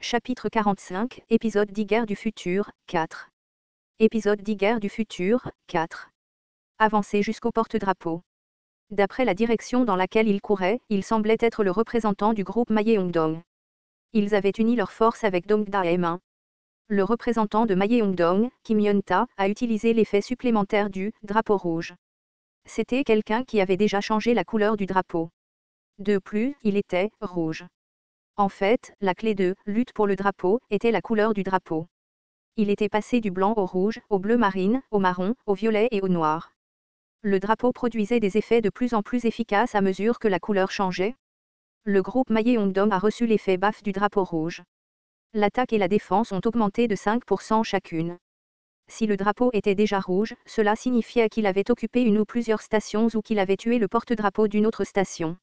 Chapitre 45, épisode 10 Guerre du futur, 4. Épisode 10 Guerre du futur, 4. Avancer jusqu'au porte-drapeau. D'après la direction dans laquelle il courait, il semblait être le représentant du groupe Maye-Hongdong. Ils avaient uni leurs forces avec Dongda M1. Le représentant de Maye-Hongdong, Kim Yeon-ta, a utilisé l'effet supplémentaire du drapeau rouge. C'était quelqu'un qui avait déjà changé la couleur du drapeau. De plus, il était rouge. En fait, la clé de « lutte pour le drapeau » était la couleur du drapeau. Il était passé du blanc au rouge, au bleu marine, au marron, au violet et au noir. Le drapeau produisait des effets de plus en plus efficaces à mesure que la couleur changeait. Le groupe Maye-Hongdong a reçu l'effet BAF du drapeau rouge. L'attaque et la défense ont augmenté de 5% chacune. Si le drapeau était déjà rouge, cela signifiait qu'il avait occupé une ou plusieurs stations ou qu'il avait tué le porte-drapeau d'une autre station.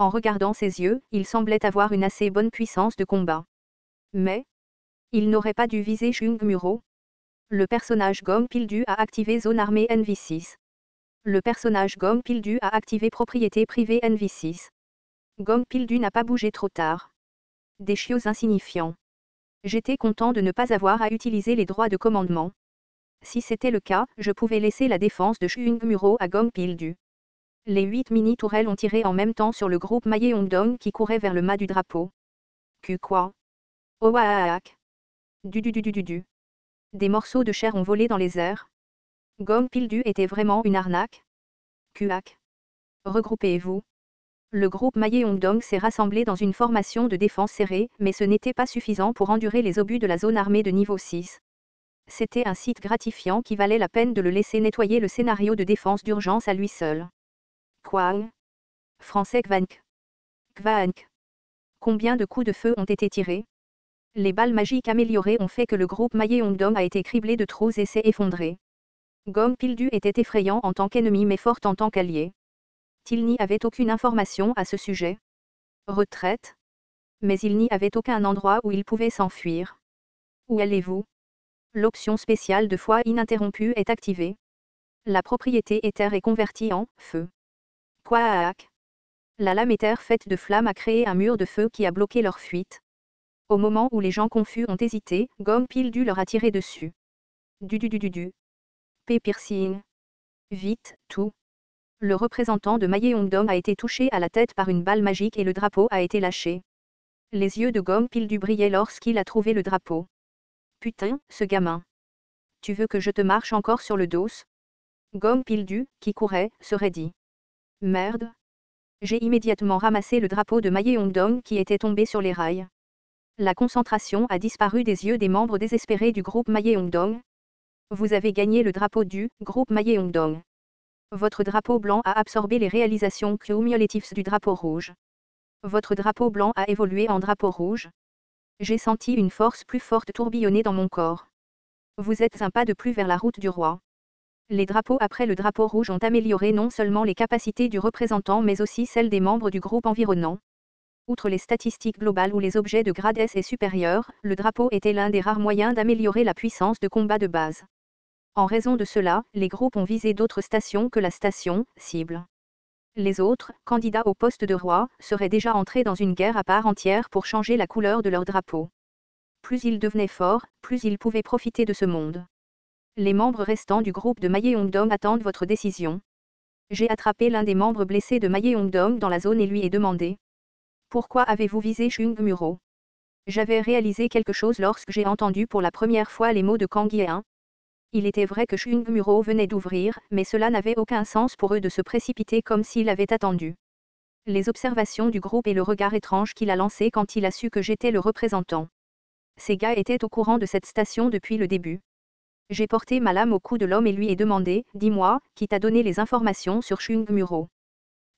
En regardant ses yeux, il semblait avoir une assez bonne puissance de combat. Mais il n'aurait pas dû viser Chung Muro. Le personnage Gom Pildu a activé zone armée NV6. Le personnage Gom Pildu a activé propriété privée NV6. Gom Pildu n'a pas bougé trop tard. Des chiots insignifiants. J'étais content de ne pas avoir à utiliser les droits de commandement. Si c'était le cas, je pouvais laisser la défense de Chung Muro à Gom Pildu. Les 8 mini-tourelles ont tiré en même temps sur le groupe Maye-Hongdong qui courait vers le mât du drapeau. Quoi? Oaak. Du. Des morceaux de chair ont volé dans les airs. Gom Pildu était vraiment une arnaque. Kuak. Regroupez-vous. Le groupe Maye-Hongdong s'est rassemblé dans une formation de défense serrée, mais ce n'était pas suffisant pour endurer les obus de la zone armée de niveau 6. C'était un site gratifiant qui valait la peine de le laisser nettoyer le scénario de défense d'urgence à lui seul. Kwang. Français Kvank. Kvank. Combien de coups de feu ont été tirés? Les balles magiques améliorées ont fait que le groupe Maye-Hongdong a été criblé de trous et s'est effondré. Gom Pildu était effrayant en tant qu'ennemi mais fort en tant qu'allié. Il n'y avait aucune information à ce sujet. Retraite. Mais il n'y avait aucun endroit où il pouvait s'enfuir. Où allez-vous? L'option spéciale de foi ininterrompue est activée. La propriété éther est convertie en feu. Quaak. La lame éther faite de flammes a créé un mur de feu qui a bloqué leur fuite. Au moment où les gens confus ont hésité, Gom Pildu leur a tiré dessus. Du. Piercing. Vite, tout. Le représentant de Maye-Hongdong a été touché à la tête par une balle magique et le drapeau a été lâché. Les yeux de Gom Pildu brillaient lorsqu'il a trouvé le drapeau. Putain, ce gamin. Tu veux que je te marche encore sur le dos? Gom Pildu, qui courait, serait dit. Merde. J'ai immédiatement ramassé le drapeau de Maye-Hongdong qui était tombé sur les rails. La concentration a disparu des yeux des membres désespérés du groupe Maye-Hongdong. Vous avez gagné le drapeau du groupe Maye-Hongdong. Votre drapeau blanc a absorbé les réalisations cumulatives du drapeau rouge. Votre drapeau blanc a évolué en drapeau rouge. J'ai senti une force plus forte tourbillonner dans mon corps. Vous êtes un pas de plus vers la route du roi. Les drapeaux après le drapeau rouge ont amélioré non seulement les capacités du représentant mais aussi celles des membres du groupe environnant. Outre les statistiques globales où les objets de grade S est supérieur, le drapeau était l'un des rares moyens d'améliorer la puissance de combat de base. En raison de cela, les groupes ont visé d'autres stations que la station cible. Les autres, candidats au poste de roi, seraient déjà entrés dans une guerre à part entière pour changer la couleur de leur drapeau. Plus ils devenaient forts, plus ils pouvaient profiter de ce monde. Les membres restants du groupe de Maye-Hongdong attendent votre décision. J'ai attrapé l'un des membres blessés de Maye-Hongdong dans la zone et lui ai demandé. Pourquoi avez-vous visé Chung Muro? J'avais réalisé quelque chose lorsque j'ai entendu pour la première fois les mots de Kang Ye-un. Il était vrai que Chung Muro venait d'ouvrir, mais cela n'avait aucun sens pour eux de se précipiter comme s'il avait attendu. Les observations du groupe et le regard étrange qu'il a lancé quand il a su que j'étais le représentant. Ces gars étaient au courant de cette station depuis le début. J'ai porté ma lame au cou de l'homme et lui ai demandé, dis-moi, qui t'a donné les informations sur Chung Muro?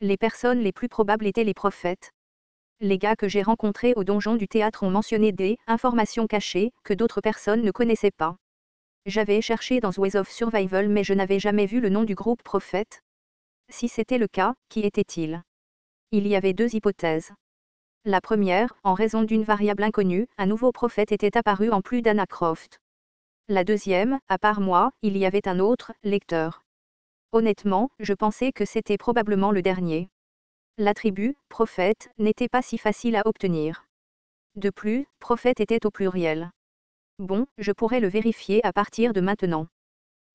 Les personnes les plus probables étaient les prophètes. Les gars que j'ai rencontrés au donjon du théâtre ont mentionné des informations cachées que d'autres personnes ne connaissaient pas. J'avais cherché dans Ways of Survival mais je n'avais jamais vu le nom du groupe prophète. Si c'était le cas, qui était-il? Il y avait deux hypothèses. La première, en raison d'une variable inconnue, un nouveau prophète était apparu en plus d'Anna Croft. La deuxième, à part moi, il y avait un autre, lecteur. Honnêtement, je pensais que c'était probablement le dernier. L'attribut, prophète, n'était pas si facile à obtenir. De plus, prophète était au pluriel. Bon, je pourrais le vérifier à partir de maintenant.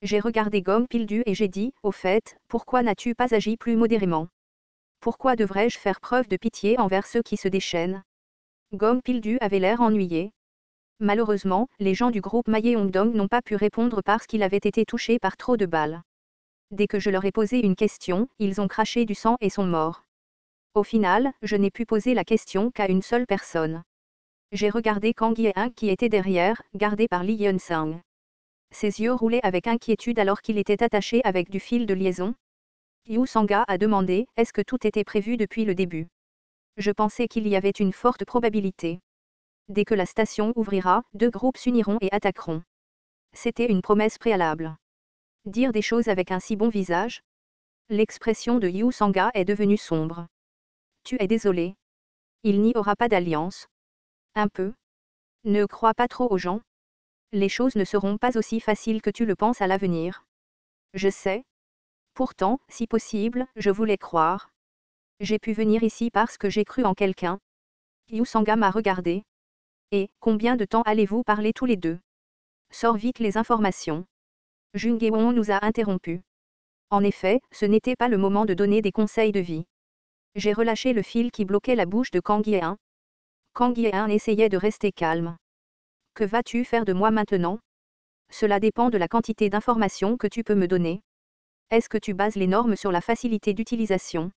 J'ai regardé Gomme Pildu et j'ai dit, au fait, pourquoi n'as-tu pas agi plus modérément? Pourquoi devrais-je faire preuve de pitié envers ceux qui se déchaînent? Gomme Pildu avait l'air ennuyé. Malheureusement, les gens du groupe Mayeongdong n'ont pas pu répondre parce qu'il avait été touché par trop de balles. Dès que je leur ai posé une question, ils ont craché du sang et sont morts. Au final, je n'ai pu poser la question qu'à une seule personne. J'ai regardé Kang Ye-un qui était derrière, gardé par Lee Yeon-sang. Ses yeux roulaient avec inquiétude alors qu'il était attaché avec du fil de liaison. Yu Sanga a demandé, est-ce que tout était prévu depuis le début? Je pensais qu'il y avait une forte probabilité. Dès que la station ouvrira, 2 groupes s'uniront et attaqueront. C'était une promesse préalable. Dire des choses avec un si bon visage? L'expression de Yu Sanga est devenue sombre. Tu es désolé. Il n'y aura pas d'alliance. Un peu. Ne crois pas trop aux gens. Les choses ne seront pas aussi faciles que tu le penses à l'avenir. Je sais. Pourtant, si possible, je voulais croire. J'ai pu venir ici parce que j'ai cru en quelqu'un. Yu Sanga m'a regardé. Et, combien de temps allez-vous parler tous les deux? Sors vite les informations. Jung Ge-won nous a interrompus. En effet, ce n'était pas le moment de donner des conseils de vie. J'ai relâché le fil qui bloquait la bouche de Kang Ye-un. Kang Ye-un essayait de rester calme. Que vas-tu faire de moi maintenant? Cela dépend de la quantité d'informations que tu peux me donner. Est-ce que tu bases les normes sur la facilité d'utilisation?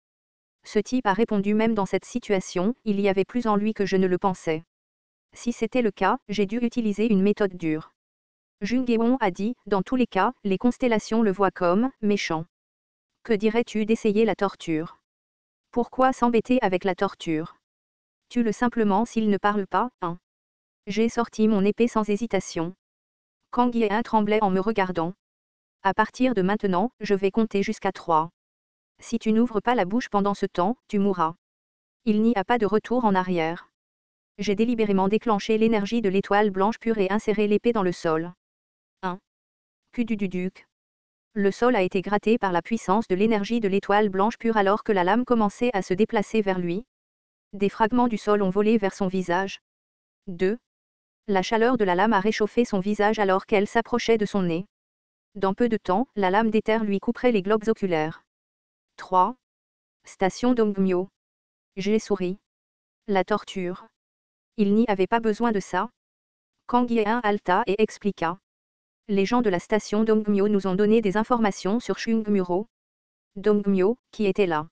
Ce type a répondu même dans cette situation, il y avait plus en lui que je ne le pensais. Si c'était le cas, j'ai dû utiliser une méthode dure. Jung Ge-won a dit, dans tous les cas, les constellations le voient comme méchant. Que dirais-tu d'essayer la torture? Pourquoi s'embêter avec la torture? Tue-le simplement s'il ne parle pas, hein. J'ai sorti mon épée sans hésitation. Kang Ye-un tremblait en me regardant. À partir de maintenant, je vais compter jusqu'à 3. Si tu n'ouvres pas la bouche pendant ce temps, tu mourras. Il n'y a pas de retour en arrière. J'ai délibérément déclenché l'énergie de l'étoile blanche pure et inséré l'épée dans le sol. 1. Cudududuc. Le sol a été gratté par la puissance de l'énergie de l'étoile blanche pure alors que la lame commençait à se déplacer vers lui. Des fragments du sol ont volé vers son visage. 2. La chaleur de la lame a réchauffé son visage alors qu'elle s'approchait de son nez. Dans peu de temps, la lame d'éther lui couperait les globes oculaires. 3. Station Dongmyo. J'ai souri. La torture. Il n'y avait pas besoin de ça. Kang Ye-un halta et expliqua. Les gens de la station Dongmyo nous ont donné des informations sur Chungmuro. Dongmyo, qui était là?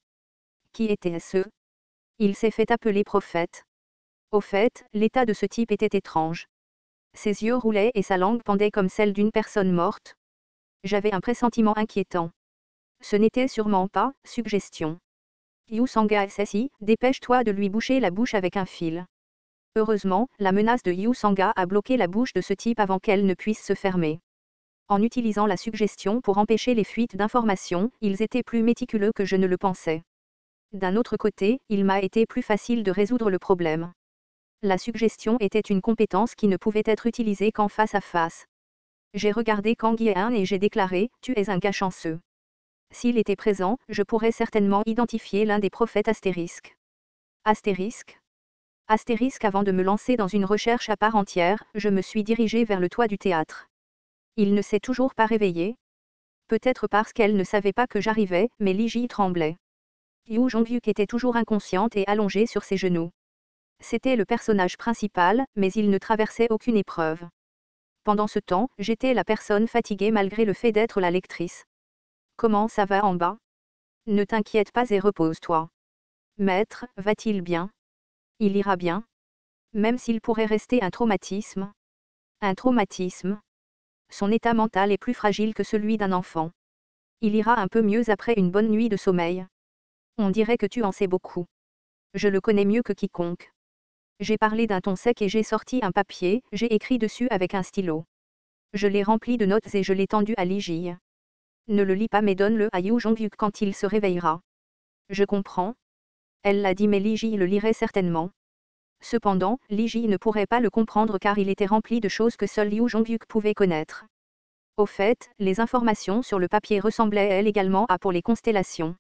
Qui était-ce? Il s'est fait appeler prophète. Au fait, l'état de ce type était étrange. Ses yeux roulaient et sa langue pendait comme celle d'une personne morte. J'avais un pressentiment inquiétant. Ce n'était sûrement pas suggestion. Yu Sanga SSI, dépêche-toi de lui boucher la bouche avec un fil. Heureusement, la menace de Yu Sanga a bloqué la bouche de ce type avant qu'elle ne puisse se fermer. En utilisant la suggestion pour empêcher les fuites d'informations, ils étaient plus méticuleux que je ne le pensais. D'un autre côté, il m'a été plus facile de résoudre le problème. La suggestion était une compétence qui ne pouvait être utilisée qu'en face à face. J'ai regardé Kang Ye-un et j'ai déclaré, tu es un gars chanceux. S'il était présent, je pourrais certainement identifier l'un des prophètes astérisques. Astérisque? Astérisque. Avant de me lancer dans une recherche à part entière, je me suis dirigée vers le toit du théâtre. Il ne s'est toujours pas réveillé. Peut-être parce qu'elle ne savait pas que j'arrivais, mais Lee Ji tremblait. Yu Jong-hyuk était toujours inconsciente et allongée sur ses genoux. C'était le personnage principal, mais il ne traversait aucune épreuve. Pendant ce temps, j'étais la personne fatiguée malgré le fait d'être la lectrice. Comment ça va en bas? Ne t'inquiète pas et repose-toi. Maître, va-t-il bien? Il ira bien. Même s'il pourrait rester un traumatisme. Un traumatisme. Son état mental est plus fragile que celui d'un enfant. Il ira un peu mieux après une bonne nuit de sommeil. On dirait que tu en sais beaucoup. Je le connais mieux que quiconque. J'ai parlé d'un ton sec et j'ai sorti un papier, j'ai écrit dessus avec un stylo. Je l'ai rempli de notes et je l'ai tendu à Lee Ji. Ne le lis pas mais donne-le à Yu Jong-hyuk quand il se réveillera. Je comprends. Elle l'a dit mais Lee Ji le lirait certainement. Cependant, Lee Ji ne pourrait pas le comprendre car il était rempli de choses que seul Yu Jong-hyuk pouvait connaître. Au fait, les informations sur le papier ressemblaient elles également à pour les constellations.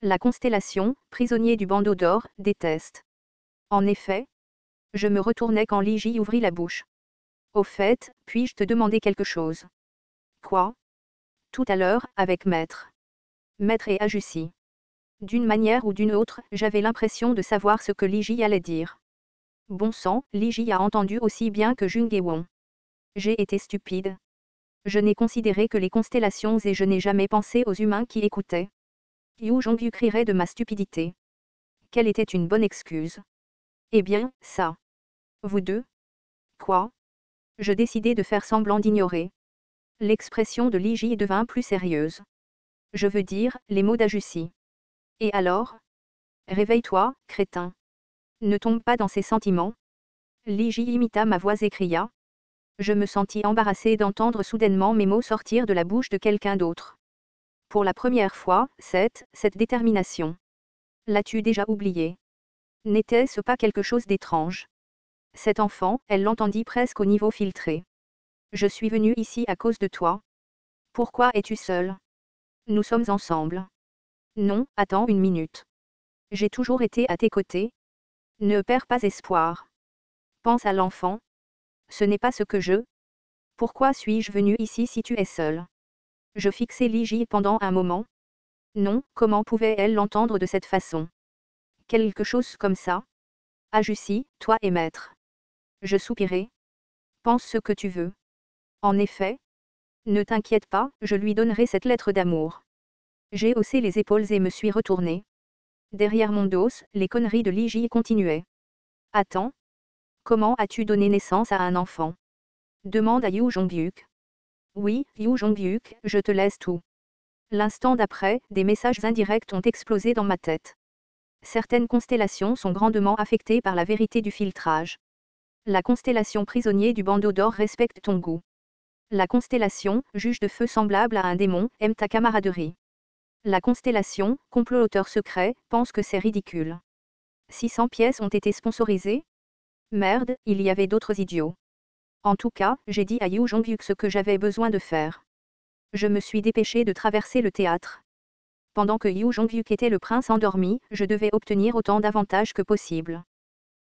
La constellation, prisonnier du bandeau d'or, déteste. En effet, Je me retournai quand Li Ji ouvrit la bouche. Au fait, puis-je te demander quelque chose? Quoi? Tout à l'heure, avec Maître. Maître et Ajussi. D'une manière ou d'une autre, j'avais l'impression de savoir ce que Li Ji allait dire. Bon sang, Li Ji a entendu aussi bien que Jung Won. J'ai été stupide. Je n'ai considéré que les constellations et je n'ai jamais pensé aux humains qui écoutaient. Yu Jongyu crierait de ma stupidité. Quelle était une bonne excuse. Eh bien, ça. Vous deux? Quoi? Je décidai de faire semblant d'ignorer. L'expression de Li Ji devint plus sérieuse. Je veux dire, les mots d'Ajussi. Et alors? Réveille-toi, crétin. Ne tombe pas dans ces sentiments. Li Ji imita ma voix et cria. Je me sentis embarrassée d'entendre soudainement mes mots sortir de la bouche de quelqu'un d'autre. Pour la première fois, cette détermination. L'as-tu déjà oublié? N'était-ce pas quelque chose d'étrange? Cet enfant, elle l'entendit presque au niveau filtré. Je suis venue ici à cause de toi. Pourquoi es-tu seule? Nous sommes ensemble. Non, attends une minute. J'ai toujours été à tes côtés. Ne perds pas espoir. Pense à l'enfant. Ce n'est pas ce que je... Pourquoi suis-je venue ici si tu es seule? Je fixai Li Ji pendant un moment. Non, comment pouvait-elle l'entendre de cette façon? Quelque chose comme ça? Ajussi, toi et Maître. Je soupirai. Pense ce que tu veux. En effet. Ne t'inquiète pas, je lui donnerai cette lettre d'amour. J'ai haussé les épaules et me suis retournée. Derrière mon dos, les conneries de Li Ji continuaient. Attends. Comment as-tu donné naissance à un enfant? Demande à Yu Jonghyuk. Oui, Yu Jonghyuk, je te laisse tout. L'instant d'après, des messages indirects ont explosé dans ma tête. Certaines constellations sont grandement affectées par la vérité du filtrage. La constellation prisonnier du bandeau d'or respecte ton goût. La constellation, juge de feu semblable à un démon, aime ta camaraderie. La constellation, comploteur secret, pense que c'est ridicule. 600 pièces ont été sponsorisées? Merde, il y avait d'autres idiots. En tout cas, j'ai dit à Yu Jonghyuk ce que j'avais besoin de faire. Je me suis dépêché de traverser le théâtre. Pendant que Yu Jonghyuk était le prince endormi, je devais obtenir autant d'avantages que possible.